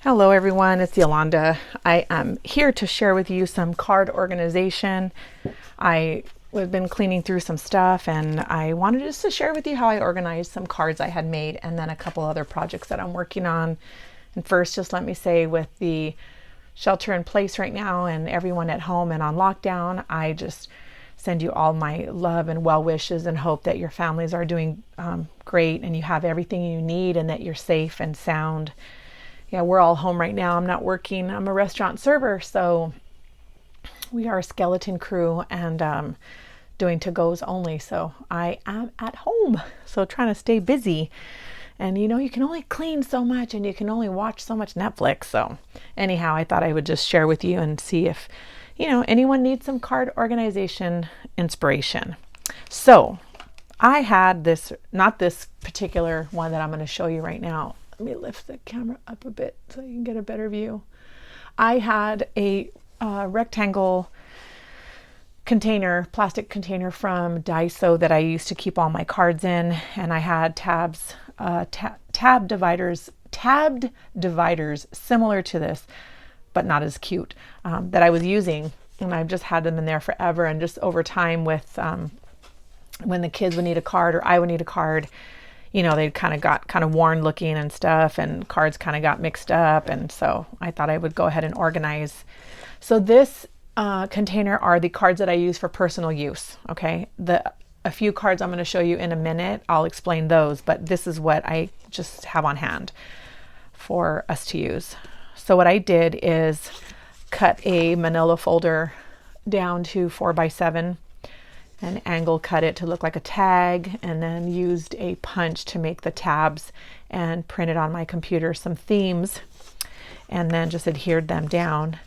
Hello everyone, it's Yolanda. I am here to share with you some card organization. I've been cleaning through some stuff and I wanted just to share with you how I organized some cards I had made and then a couple other projects that I'm working on. And first, just let me say, with the shelter in place right now and everyone at home and on lockdown, I just send you all my love and well wishes and hope that your families are doing great and you have everything you need and that you're safe and sound. Yeah, we're all home right now. I'm not working. I'm a restaurant server, so we are a skeleton crew and doing to-goes only. So I am at home, so trying to stay busy. And you can only clean so much and you can only watch so much Netflix. So anyhow, I thought I would just share with you and see if, anyone needs some card organization inspiration. So I had this, not this particular one that I'm going to show you right now. Let me lift the camera up a bit so you can get a better view. I had a rectangle container, plastic container from Daiso that I used to keep all my cards in, and I had tabbed dividers similar to this, but not as cute, that I was using, and I've just had them in there forever. And just over time, with when the kids would need a card or I would need a card, they got worn looking and stuff, and cards kind of got mixed up. And so I thought I would go ahead and organize. So this container are the cards that I use for personal use. Okay. A few cards I'm going to show you in a minute, I'll explain those, but this is what I just have on hand for us to use. So what I did is cut a manila folder down to 4x7 and angle cut it to look like a tag, and then used a punch to make the tabs and printed on my computer some themes and then just adhered them down.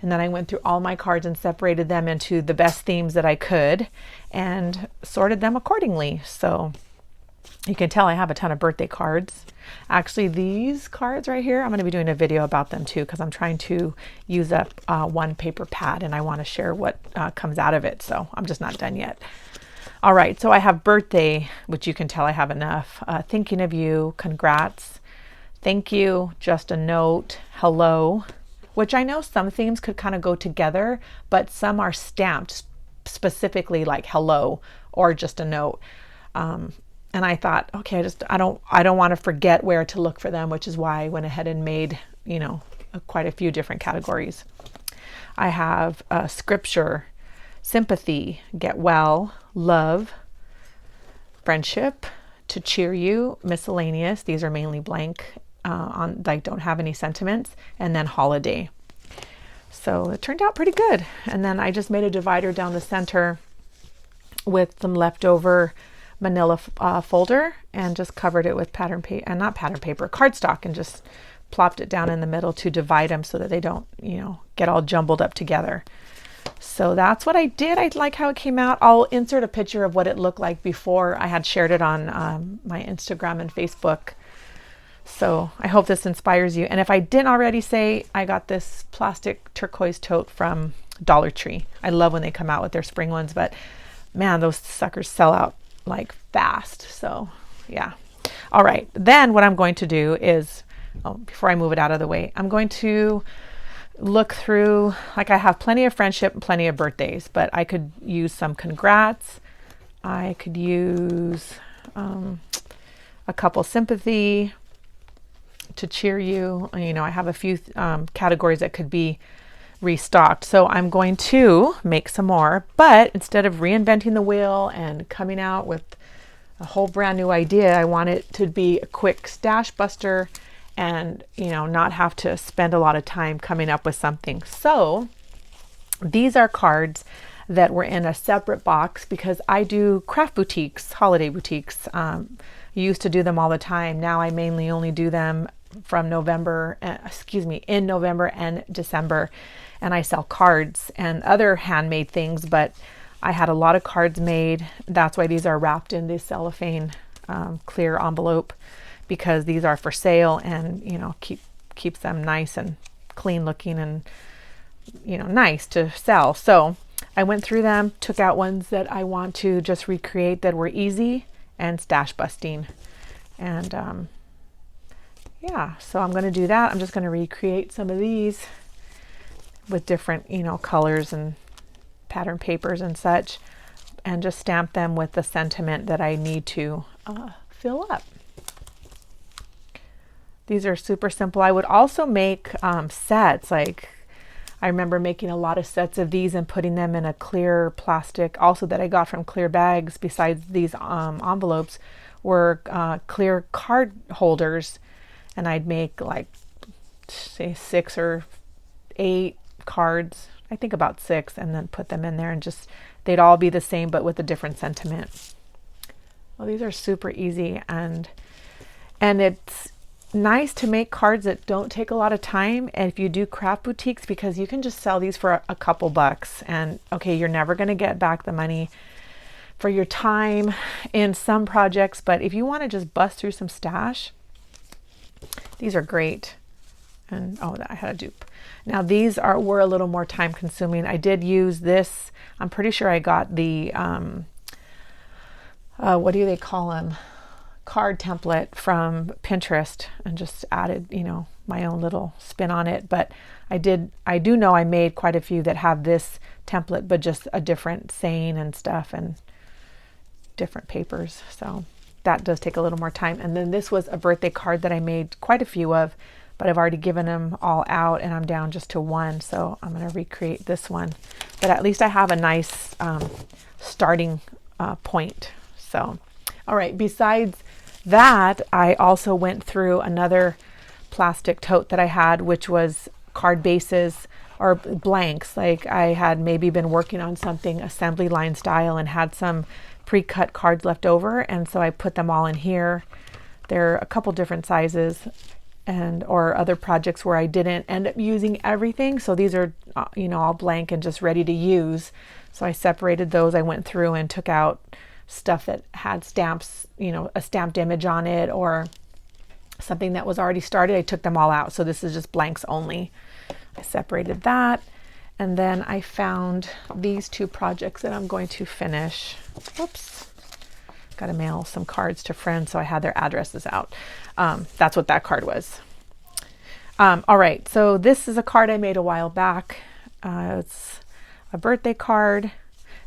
And then I went through all my cards and separated them into the best themes that I could and sorted them accordingly. So you can tell I have a ton of birthday cards. Actually, these cards right here, I'm going to be doing a video about them too, because I'm trying to use up one paper pad and I want to share what comes out of it. So I'm just not done yet. All right, so I have birthday, which you can tell I have enough. Thinking of you, congrats, thank you, just a note, hello, which I know some themes could kind of go together, but some are stamped specifically like hello or just a note. And I thought, okay, I don't want to forget where to look for them, which is why I went ahead and made, quite a few different categories. I have scripture, sympathy, get well, love, friendship, to cheer you, miscellaneous. These are mainly blank, don't have any sentiments, and then holiday. So it turned out pretty good. And then I just made a divider down the center with some leftover manila folder and just covered it with cardstock, and just plopped it down in the middle to divide them so that they don't, get all jumbled up together. So that's what I did. I like how it came out. I'll insert a picture of what it looked like before I had shared it on my Instagram and Facebook. So I hope this inspires you. And if I didn't already say, I got this plastic turquoise tote from Dollar Tree. I love when they come out with their spring ones, but man, those suckers sell out like fast. So yeah. All right. Then what I'm going to do is, before I move it out of the way, I'm going to look through, like I have plenty of friendship and plenty of birthdays, but I could use some congrats. I could use a couple sympathy, to cheer you. I have a few categories that could be restocked. So I'm going to make some more, but instead of reinventing the wheel and coming out with a whole brand new idea, I want it to be a quick stash buster and, not have to spend a lot of time coming up with something. So these are cards that were in a separate box because I do craft boutiques, holiday boutiques. Used to do them all the time. Now I mainly only do them from in November and December, and I sell cards and other handmade things, but I had a lot of cards made. That's why these are wrapped in this cellophane clear envelope, because these are for sale and keeps them nice and clean looking and nice to sell. So I went through them, took out ones that I want to just recreate that were easy and stash busting, and yeah, so I'm going to do that. I'm just going to recreate some of these with different, colors and pattern papers and such, and just stamp them with the sentiment that I need to fill up. These are super simple. I would also make sets. Like, I remember making a lot of sets of these and putting them in a clear plastic, also that I got from Clear Bags. Besides these envelopes were clear card holders, and I'd make like, say, 6 or 8 cards, I think about 6, and then put them in there, and just, they'd all be the same but with a different sentiment. Well, these are super easy, and it's nice to make cards that don't take a lot of time. And if you do craft boutiques, because you can just sell these for a couple bucks, and okay, you're never going to get back the money for your time in some projects, but if you want to just bust through some stash, these are great. And oh, I had a dupe. Now these were a little more time consuming. I did use this. I'm pretty sure I got the what do they call them? Card template from Pinterest, and just added, my own little spin on it. But I do know I made quite a few that have this template, but just a different saying and stuff and different papers. So that does take a little more time. And then this was a birthday card that I made quite a few of, but I've already given them all out and I'm down just to one. So I'm going to recreate this one, but at least I have a nice starting point. So, all right. Besides that, I also went through another plastic tote that I had, which was card bases or blanks. Like, I had maybe been working on something assembly line style and had some pre-cut cards left over. And so I put them all in here. They're a couple different sizes, or other projects where I didn't end up using everything. So these are, all blank and just ready to use. So I separated those. I went through and took out stuff that had stamps, a stamped image on it or something that was already started. I took them all out. So this is just blanks only. I separated that. And then I found these 2 projects that I'm going to finish. Whoops. Got to mail some cards to friends, so I had their addresses out. That's what that card was. All right, so this is a card I made a while back. It's a birthday card,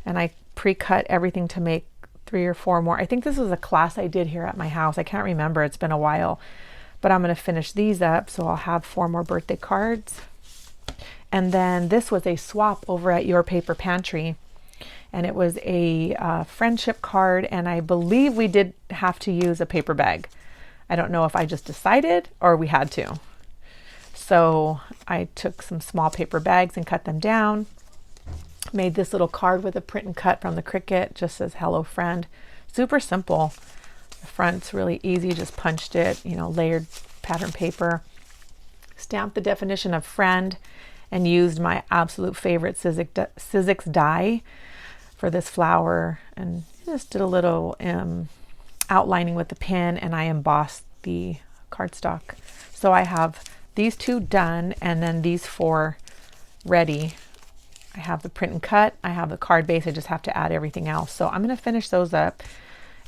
and I pre-cut everything to make 3 or 4 more. I think this was a class I did here at my house. I can't remember. It's been a while, but I'm going to finish these up, so I'll have 4 more birthday cards. And then this was a swap over at Your Paper Pantry. And it was a friendship card, and I believe we did have to use a paper bag. I don't know if I just decided or we had to. So I took some small paper bags and cut them down. Made this little card with a print and cut from the Cricut, just says hello friend. Super simple. The front's really easy, just punched it, layered pattern paper. Stamped the definition of friend and used my absolute favorite Sizzix die for this flower, and just did a little outlining with the pen, and I embossed the cardstock. So I have these 2 done, and then these 4 ready. I have the print and cut, I have the card base, I just have to add everything else. So I'm going to finish those up.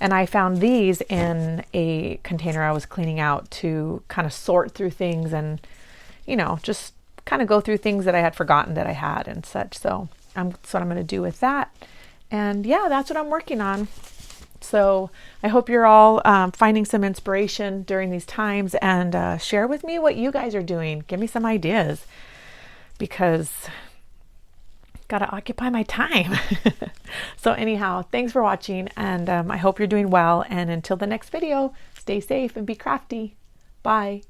And I found these in a container I was cleaning out to kind of sort through things and, just kind of go through things that I had forgotten that I had and such. So that's what I'm going to do with that. And yeah, that's what I'm working on. So I hope you're all finding some inspiration during these times, and share with me what you guys are doing. Give me some ideas, because got to occupy my time. So anyhow, thanks for watching, and I hope you're doing well. And until the next video, stay safe and be crafty. Bye.